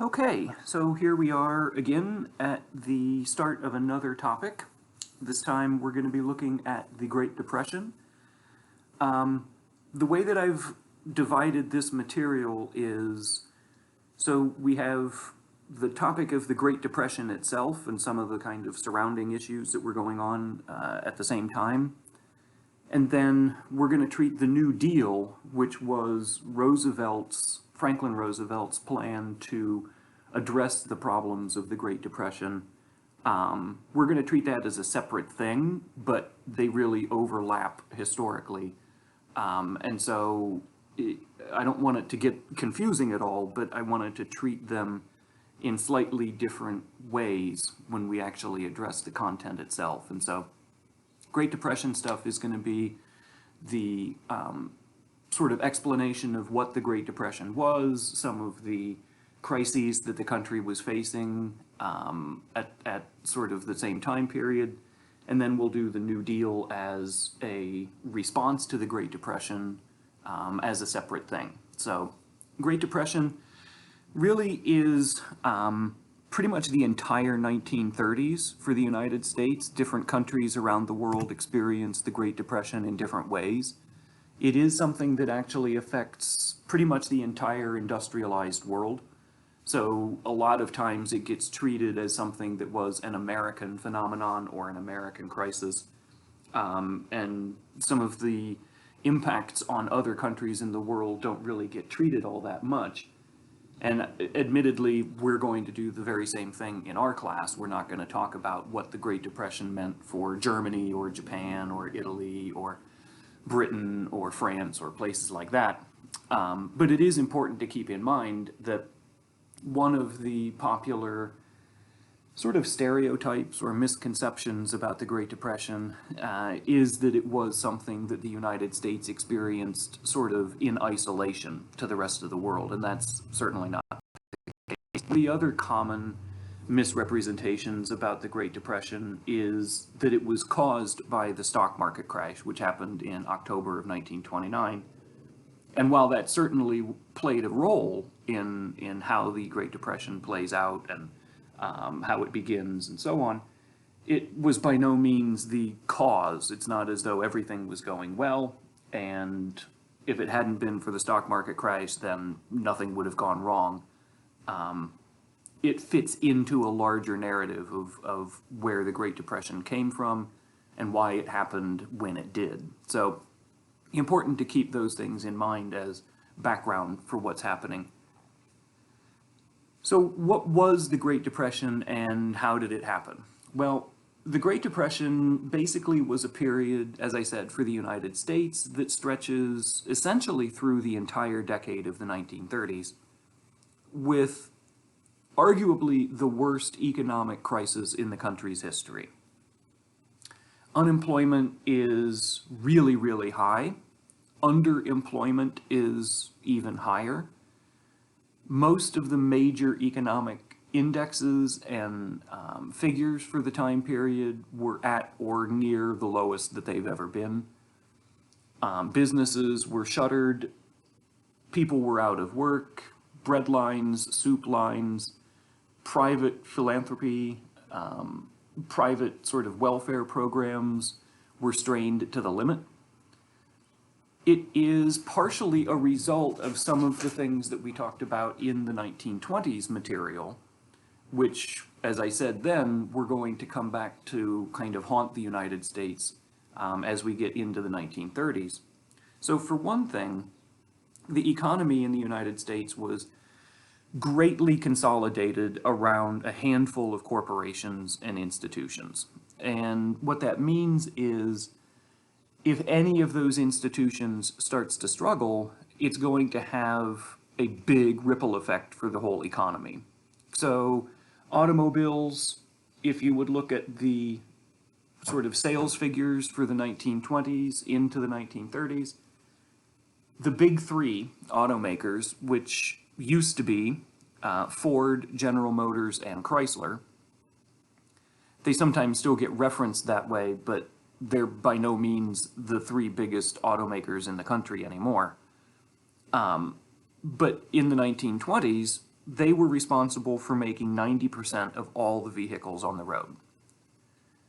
Okay, so here we are again at the start of another topic. This time we're going to be looking at the Great Depression. The way that I've divided this material is, so we have the topic of the Great Depression itself and some of the kind of surrounding issues that were going on at the same time. And then we're going to treat the New Deal, which was Franklin Roosevelt's plan to address the problems of the Great Depression. We're going to treat that as a separate thing, but they really overlap historically. And so I don't want it to get confusing at all, but I wanted to treat them in slightly different ways when we actually address the content itself. And so Great Depression stuff is going to be the sort of explanation of what the Great Depression was, some of the crises that the country was facing at sort of the same time period, and then we'll do the New Deal as a response to the Great Depression as a separate thing. So Great Depression really is pretty much the entire 1930s for the United States. Different countries around the world experienced the Great Depression in different ways. It is something that actually affects pretty much the entire industrialized world. So a lot of times it gets treated as something that was an American phenomenon or an American crisis. And some of the impacts on other countries in the world don't really get treated all that much. And admittedly, we're going to do the very same thing in our class. We're not going to talk about what the Great Depression meant for Germany or Japan or Italy or Britain or France or places like that. But it is important to keep in mind that one of the popular sort of stereotypes or misconceptions about the Great Depression is that it was something that the United States experienced sort of in isolation to the rest of the world, and that's certainly not the case. The other common misrepresentations about the Great Depression is that it was caused by the stock market crash, which happened in October of 1929. And while that certainly played a role in how the Great Depression plays out and how it begins and so on, it was by no means the cause. It's not as though everything was going well, and if it hadn't been for the stock market crash, then nothing would have gone wrong. It fits into a larger narrative of where the Great Depression came from and why it happened when it did. So important to keep those things in mind as background for what's happening. So what was the Great Depression and how did it happen? Well, the Great Depression basically was a period, as I said, for the United States that stretches essentially through the entire decade of the 1930s, with arguably the worst economic crisis in the country's history. Unemployment is really, really high. Underemployment is even higher. Most of the major economic indexes and figures for the time period were at or near the lowest that they've ever been. Businesses were shuttered, people were out of work, bread lines, soup lines, private philanthropy, private sort of welfare programs were strained to the limit. It is partially a result of some of the things that we talked about in the 1920s material, which, as I said then, we're going to come back to kind of haunt the United States as we get into the 1930s. So for one thing, the economy in the United States was greatly consolidated around a handful of corporations and institutions. And what that means is if any of those institutions starts to struggle, it's going to have a big ripple effect for the whole economy. So automobiles, if you would look at the sort of sales figures for the 1920s into the 1930s, the big three automakers, which used to be Ford, General Motors, and Chrysler, they sometimes still get referenced that way, but they're by no means the three biggest automakers in the country anymore. But in the 1920s, they were responsible for making 90% of all the vehicles on the road.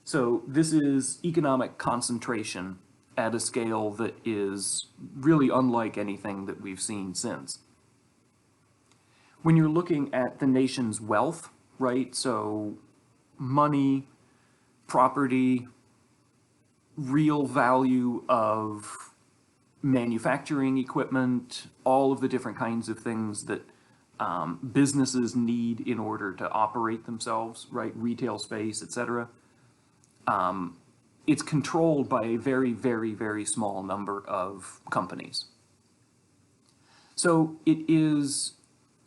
So this is economic concentration at a scale that is really unlike anything that we've seen since. When you're looking at the nation's wealth, right, so money, property, real value of manufacturing equipment, all of the different kinds of things that businesses need in order to operate themselves, right, retail space, etc. It's controlled by a very, very, very small number of companies. So it is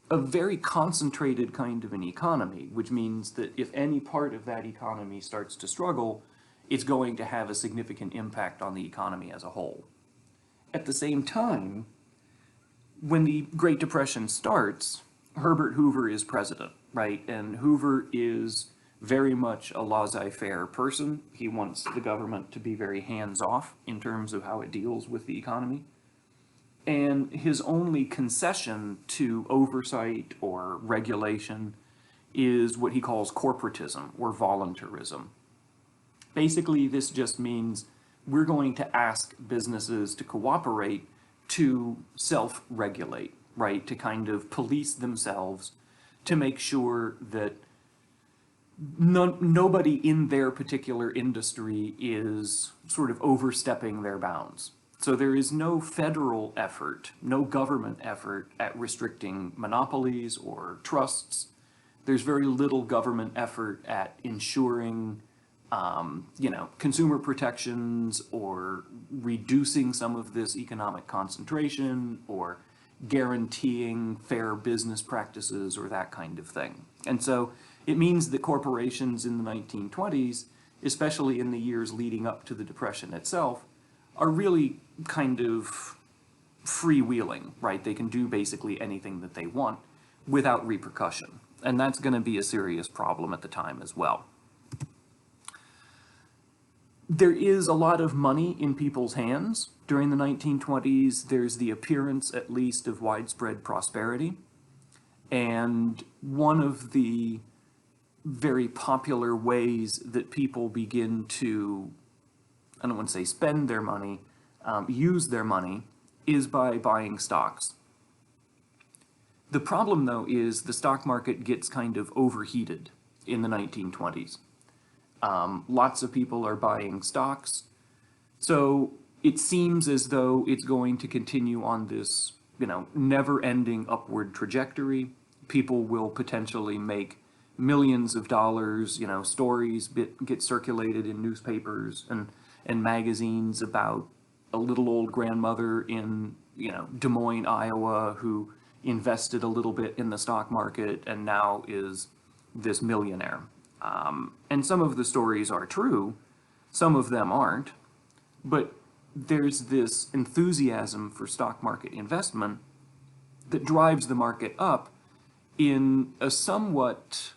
a very concentrated kind of an economy, which means that if any part of that economy starts to struggle, it's going to have a significant impact on the economy as a whole. At the same time, when the Great Depression starts, Herbert Hoover is president, right? And Hoover is very much a laissez-faire person. He wants the government to be very hands-off in terms of how it deals with the economy. And his only concession to oversight or regulation is what he calls corporatism or voluntarism. Basically, this just means we're going to ask businesses to cooperate to self-regulate, right? To kind of police themselves to make sure that nobody in their particular industry is sort of overstepping their bounds. So there is no federal effort, no government effort at restricting monopolies or trusts. There's very little government effort at ensuring, consumer protections or reducing some of this economic concentration or guaranteeing fair business practices or that kind of thing. And so it means that corporations in the 1920s, especially in the years leading up to the Depression itself, are really kind of freewheeling, right? They can do basically anything that they want without repercussion. And that's going to be a serious problem at the time as well. There is a lot of money in people's hands during the 1920s. There's the appearance, at least, of widespread prosperity. And one of the very popular ways that people begin to, I don't want to say spend their money, use their money, is by buying stocks. The problem, though, is the stock market gets kind of overheated in the 1920s. Lots of people are buying stocks, so it seems as though it's going to continue on this, never-ending upward trajectory. People will potentially make millions of dollars, stories get circulated in newspapers and magazines about a little old grandmother in, Des Moines, Iowa, who invested a little bit in the stock market and now is this millionaire. And some of the stories are true, some of them aren't, but there's this enthusiasm for stock market investment that drives the market up in a somewhat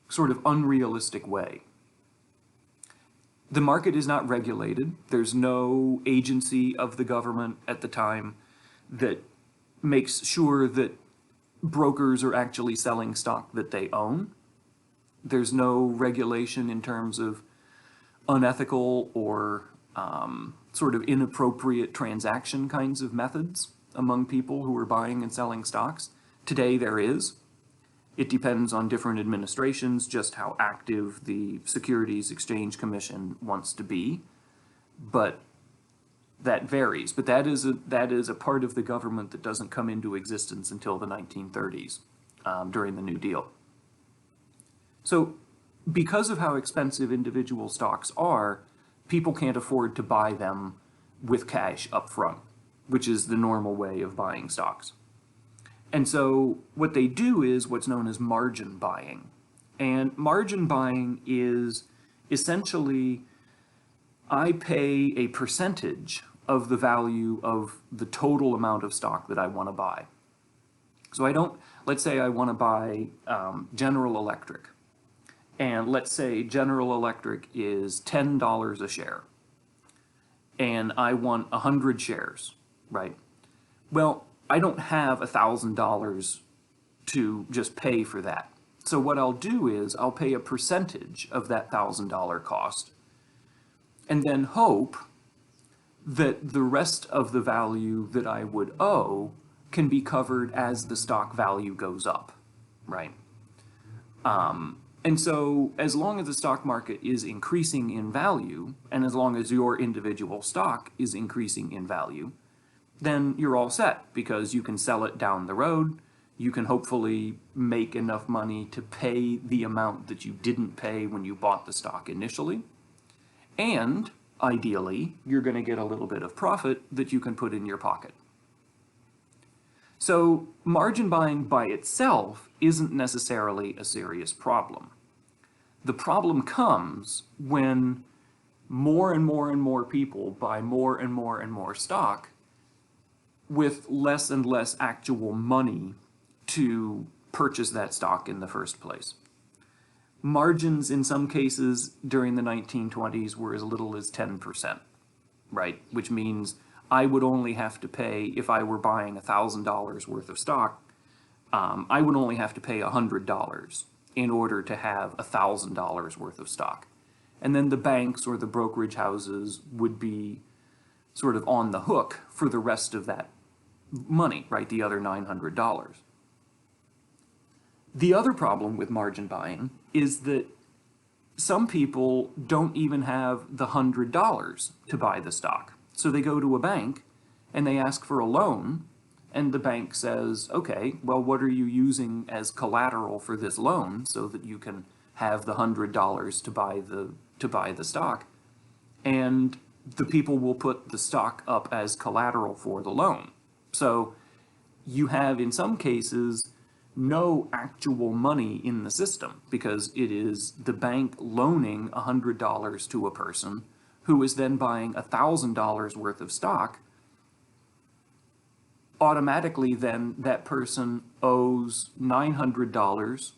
sort of unrealistic way. The market is not regulated. There's no agency of the government at the time that makes sure that brokers are actually selling stock that they own. There's no regulation in terms of unethical or sort of inappropriate transaction kinds of methods among people who are buying and selling stocks. Today there is. It depends on different administrations just how active the Securities Exchange Commission wants to be, but that varies. But that is a part of the government that doesn't come into existence until the 1930s, during the New Deal. So because of how expensive individual stocks are, people can't afford to buy them with cash up front, which is the normal way of buying stocks. And so what they do is what's known as margin buying. And margin buying is essentially, I pay a percentage of the value of the total amount of stock that I want to buy. So let's say I want to buy General Electric. And let's say General Electric is $10 a share. And I want 100 shares, right? Well, I don't have $1,000 to just pay for that. So what I'll do is I'll pay a percentage of that $1,000 cost and then hope that the rest of the value that I would owe can be covered as the stock value goes up, right? And so as long as the stock market is increasing in value, and as long as your individual stock is increasing in value, then you're all set because you can sell it down the road. You can hopefully make enough money to pay the amount that you didn't pay when you bought the stock initially. And ideally, you're going to get a little bit of profit that you can put in your pocket. So margin buying by itself isn't necessarily a serious problem. The problem comes when more and more and more people buy more and more and more stock with less and less actual money to purchase that stock in the first place. Margins in some cases during the 1920s were as little as 10%, right? Which means I would only have to pay, if I were buying $1,000 worth of stock, I would only have to pay $100 in order to have $1,000 worth of stock. And then the banks or the brokerage houses would be sort of on the hook for the rest of that money, right? The other $900. The other problem with margin buying is that some people don't even have the $100 to buy the stock. So they go to a bank and they ask for a loan, and the bank says, okay, well, what are you using as collateral for this loan so that you can have the $100 to buy the stock? And the people will put the stock up as collateral for the loan. So you have, in some cases, no actual money in the system because it is the bank loaning $100 to a person who is then buying $1,000 worth of stock. Automatically then that person owes $900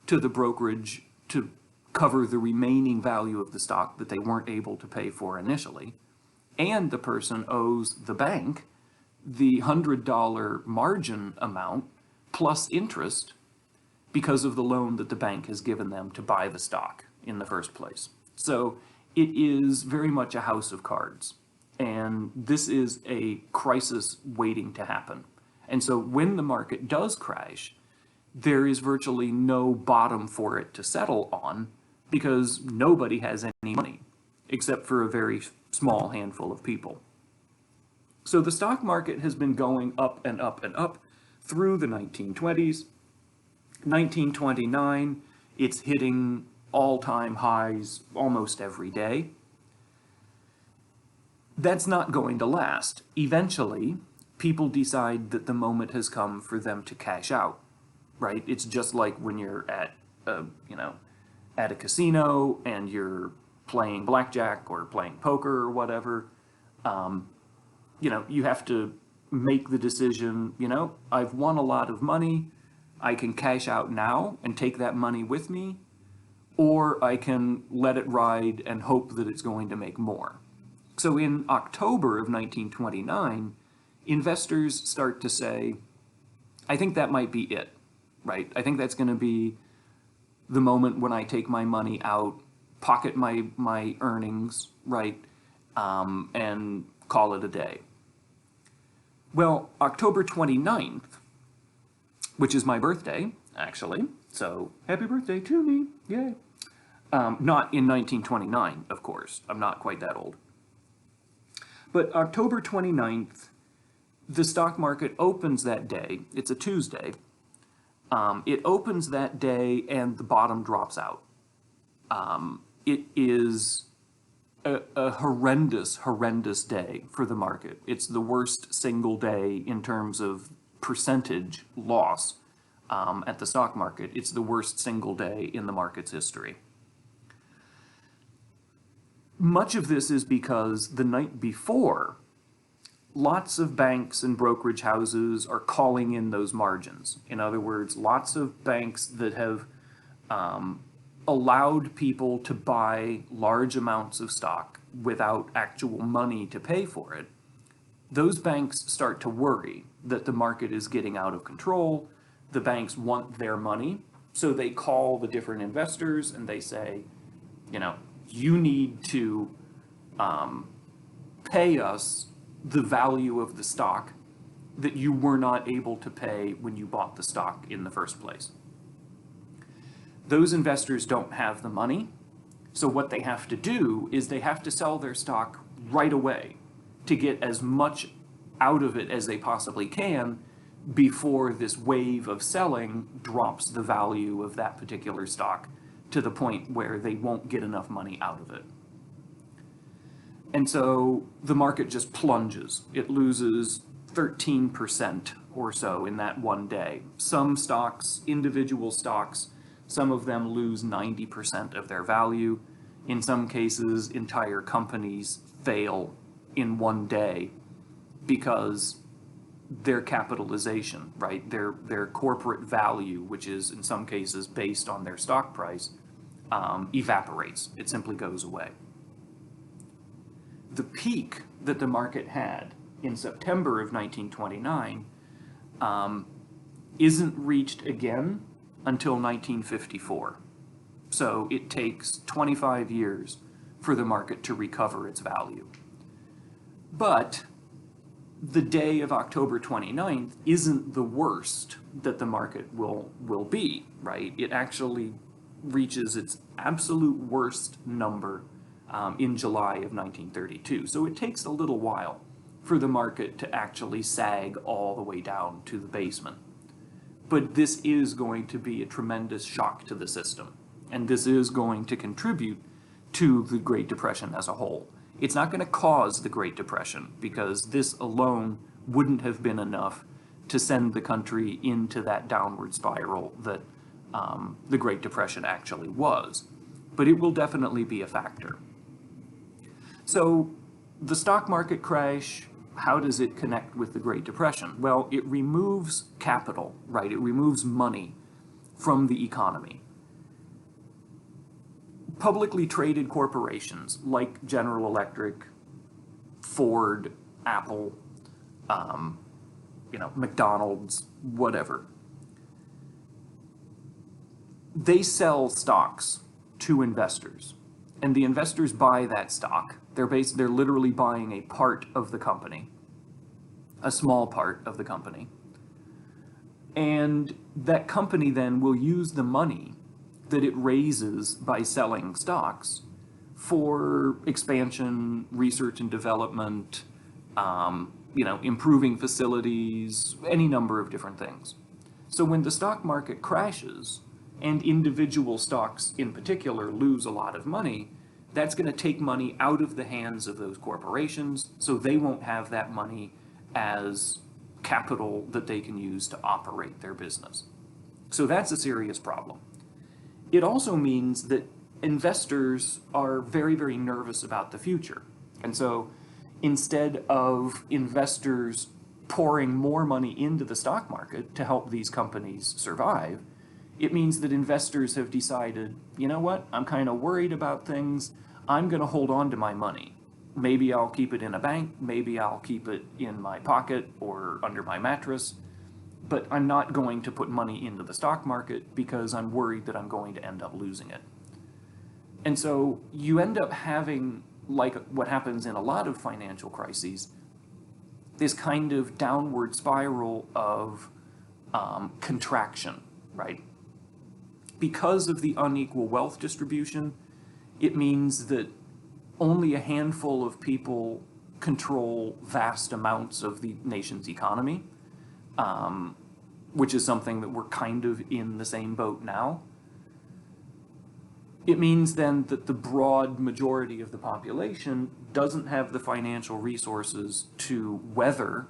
to the brokerage to cover the remaining value of the stock that they weren't able to pay for initially. And the person owes the bank the $100 margin amount plus interest because of the loan that the bank has given them to buy the stock in the first place. So it is very much a house of cards. And this is a crisis waiting to happen. And so when the market does crash, there is virtually no bottom for it to settle on because nobody has any money except for a very small handful of people. So the stock market has been going up and up and up through the 1920s. 1929, it's hitting all-time highs almost every day. That's not going to last. Eventually, people decide that the moment has come for them to cash out, right? It's just like when you're at a casino and you're playing blackjack or playing poker or whatever. You have to make the decision, I've won a lot of money, I can cash out now and take that money with me, or I can let it ride and hope that it's going to make more. So in October of 1929, investors start to say, I think that might be it, right? I think that's going to be the moment when I take my money out, pocket my earnings, right, and call it a day. Well, October 29th, which is my birthday, actually, so happy birthday to me, yay. Not in 1929, of course, I'm not quite that old. But October 29th, the stock market opens that day, it's a Tuesday, it opens that day and the bottom drops out. It is a horrendous day for the market. It's the worst single day in terms of percentage loss at the stock market. It's the worst single day in the market's history. Much of this is because the night before, lots of banks and brokerage houses are calling in those margins. In other words, lots of banks that have allowed people to buy large amounts of stock without actual money to pay for it those banks start to worry that the market is getting out of control. The banks want their money, so they call the different investors and they say, you know, you need to pay us the value of the stock that you were not able to pay when you bought the stock in the first place. Those investors don't have the money, so what they have to do is they have to sell their stock right away to get as much out of it as they possibly can before this wave of selling drops the value of that particular stock to the point where they won't get enough money out of it. And so the market just plunges. It loses 13% or so in that one day. Some stocks, individual stocks, some of them lose 90% of their value. In some cases, entire companies fail in one day because their capitalization, right, their corporate value, which is in some cases based on their stock price, evaporates. It simply goes away. The peak that the market had in September of 1929 isn't reached again until 1954. So it takes 25 years for the market to recover its value. But the day of October 29th isn't the worst that the market will be, right? It actually reaches its absolute worst number in July of 1932. So it takes a little while for the market to actually sag all the way down to the basement. But this is going to be a tremendous shock to the system, and this is going to contribute to the Great Depression as a whole. It's not going to cause the Great Depression, because this alone wouldn't have been enough to send the country into that downward spiral that the Great Depression actually was. But it will definitely be a factor. So the stock market crash, how does it connect with the Great Depression? Well, it removes capital, right? It removes money from the economy. Publicly traded corporations like General Electric, Ford, Apple, McDonald's, whatever, they sell stocks to investors, and the investors buy that stock. They're literally buying a part of the company, a small part of the company. And that company then will use the money that it raises by selling stocks for expansion, research and development, improving facilities, any number of different things. So when the stock market crashes, and individual stocks in particular lose a lot of money, that's going to take money out of the hands of those corporations, so they won't have that money as capital that they can use to operate their business. So that's a serious problem. It also means that investors are very, very nervous about the future. And so instead of investors pouring more money into the stock market to help these companies survive, it means that investors have decided, you know what, I'm kind of worried about things. I'm going to hold on to my money. Maybe I'll keep it in a bank. Maybe I'll keep it in my pocket or under my mattress. But I'm not going to put money into the stock market because I'm worried that I'm going to end up losing it. And so you end up having, like what happens in a lot of financial crises, this kind of downward spiral of contraction, right? Because of the unequal wealth distribution, it means that only a handful of people control vast amounts of the nation's economy, which is something that we're kind of in the same boat now. It means then that the broad majority of the population doesn't have the financial resources to weather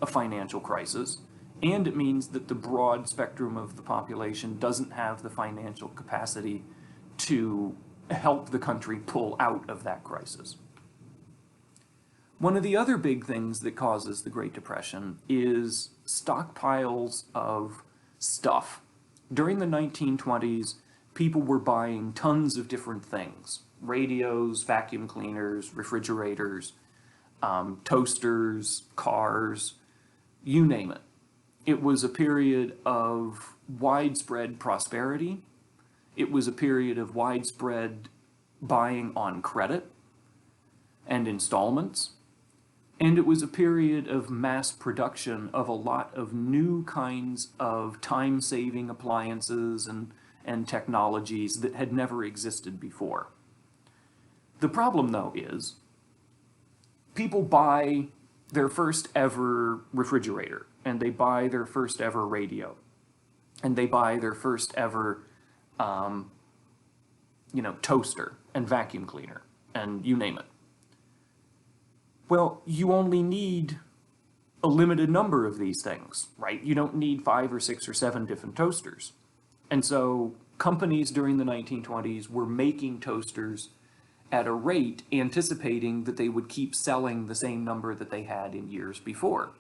a financial crisis, and it means that the broad spectrum of the population doesn't have the financial capacity to help the country pull out of that crisis. One of the other big things that causes the Great Depression is stockpiles of stuff. During the 1920s, people were buying tons of different things: radios, vacuum cleaners, refrigerators, toasters, cars, you name it. It was a period of widespread prosperity. It was a period of widespread buying on credit and installments. And it was a period of mass production of a lot of new kinds of time-saving appliances and technologies that had never existed before. The problem, though, is people buy their first ever refrigerator, and they buy their first ever radio, and they buy their first ever, toaster and vacuum cleaner, and you name it. Well, you only need a limited number of these things, right? You don't need 5 or 6 or 7 different toasters. And so companies during the 1920s were making toasters at a rate anticipating that they would keep selling the same number that they had in years before.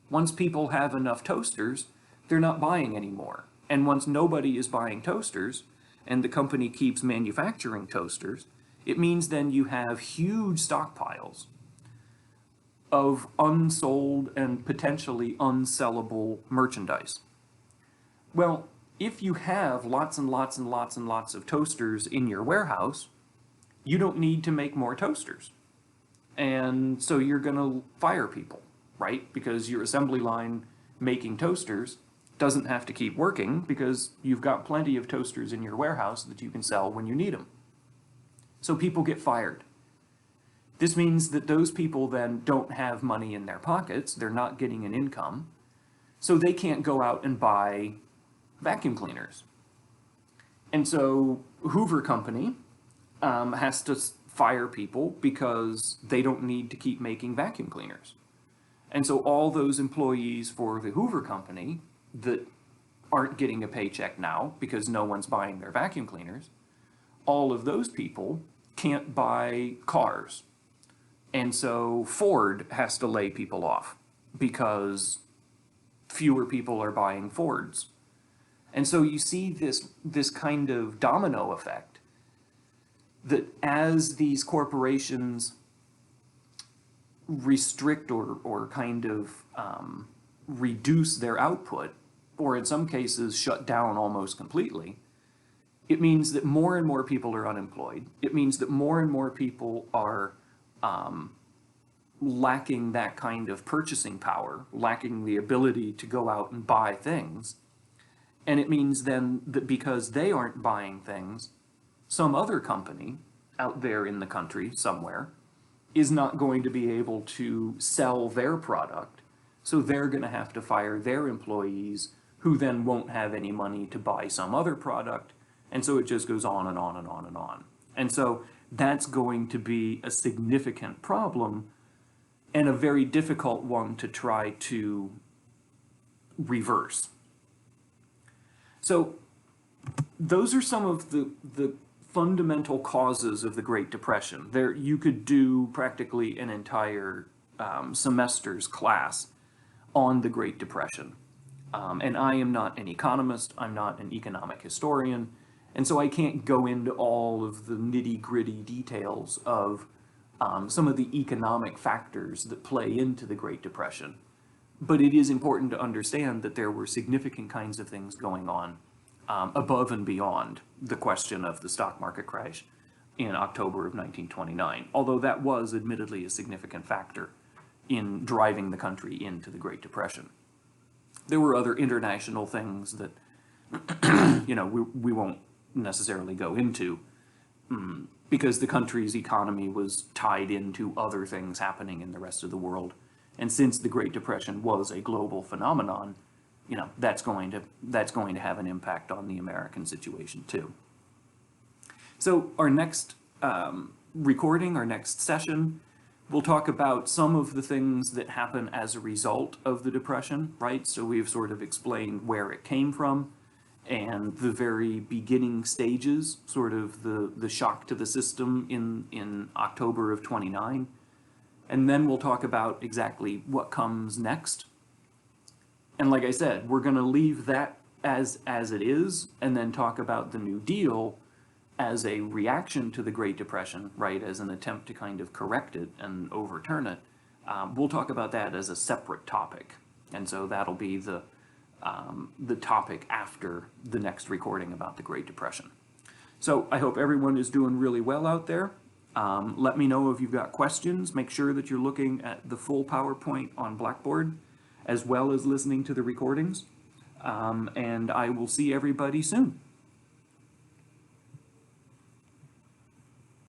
Once people have enough toasters, they're not buying anymore. And once nobody is buying toasters, and the company keeps manufacturing toasters, it means then you have huge stockpiles of unsold and potentially unsellable merchandise. Well, if you have lots and lots and lots and lots of toasters in your warehouse, you don't need to make more toasters. And so you're going to fire people, right? Because your assembly line making toasters doesn't have to keep working because you've got plenty of toasters in your warehouse that you can sell when you need them. So people get fired. This means that those people then don't have money in their pockets, they're not getting an income, so they can't go out and buy vacuum cleaners. And so Hoover Company has to fire people because they don't need to keep making vacuum cleaners. And so all those employees for the Hoover Company that aren't getting a paycheck now because no one's buying their vacuum cleaners, all of those people can't buy cars. And so Ford has to lay people off because fewer people are buying Fords. And so you see this kind of domino effect that as these corporations restrict or kind of reduce their output, or in some cases shut down almost completely, it means that more and more people are unemployed. It means that more and more people are lacking that kind of purchasing power, lacking the ability to go out and buy things. And it means then that because they aren't buying things, some other company out there in the country somewhere is not going to be able to sell their product. So they're going to have to fire their employees who then won't have any money to buy some other product. And so it just goes on and on and on and on. And so that's going to be a significant problem and a very difficult one to try to reverse. So those are some of the fundamental causes of the Great Depression. There, you could do practically an entire semester's class on the Great Depression. And I am not an economist, I'm not an economic historian, and so I can't go into all of the nitty-gritty details of some of the economic factors that play into the Great Depression. But it is important to understand that there were significant kinds of things going on above and beyond the question of the stock market crash in October of 1929, although that was admittedly a significant factor in driving the country into the Great Depression. There were other international things that, we won't necessarily go into because the country's economy was tied into other things happening in the rest of the world. And since the Great Depression was a global phenomenon, that's going to have an impact on the American situation too. So our next recording, our next session, we'll talk about some of the things that happen as a result of the Depression, right? So we've sort of explained where it came from and the very beginning stages, sort of the shock to the system in October of 29. And then we'll talk about exactly what comes next. And like I said, we're going to leave that as it is and then talk about the New Deal as a reaction to the Great Depression, right, as an attempt to kind of correct it and overturn it, we'll talk about that as a separate topic. And so that'll be the topic after the next recording about the Great Depression. So I hope everyone is doing really well out there. Let me know if you've got questions. Make sure that you're looking at the full PowerPoint on Blackboard, as well as listening to the recordings. And I will see everybody soon.